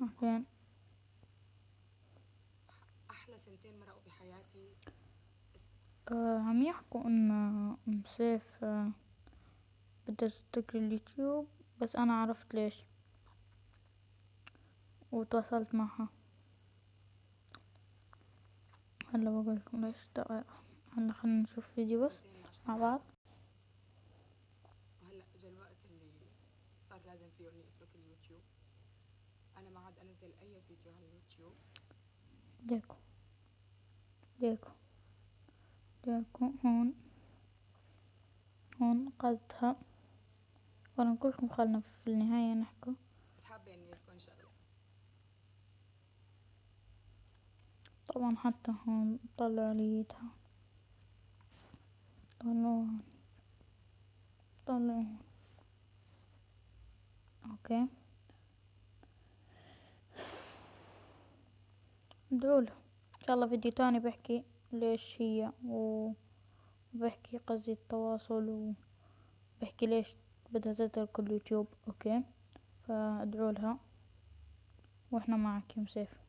أوكي. أحلى سنتين مرقوا بحياتي. عم يحكوا إن أم سيف بدها تترك اليوتيوب، بس أنا عرفت ليش وتواصلت معها. هلا بقولكم ليش. دقيقة، هلا خلينا نشوف فيديو بس سنتين مع مع اشتغل. بعض. وهلأ اجى الوقت اللي صار لازم فيه اني اترك اليوتيوب. انا ما عاد انزل اي فيديو على اليوتيوب. ليكو ليكو ليكو هون، هون قصدها. وانا نقولكم خلنا في النهاية نحكوا. بس حابة اني لكم شغلة. طبعا حتى هون طلعوا لي ايدها، طلعوا هون، طلعوا هون. اوكي، ادعوله ان شاء الله فيديو تاني بحكي ليش هي، وبحكي قصدي التواصل، وبحكي ليش بدها تترك اليوتيوب. اوكي، فادعولها واحنا معك يا مسيف.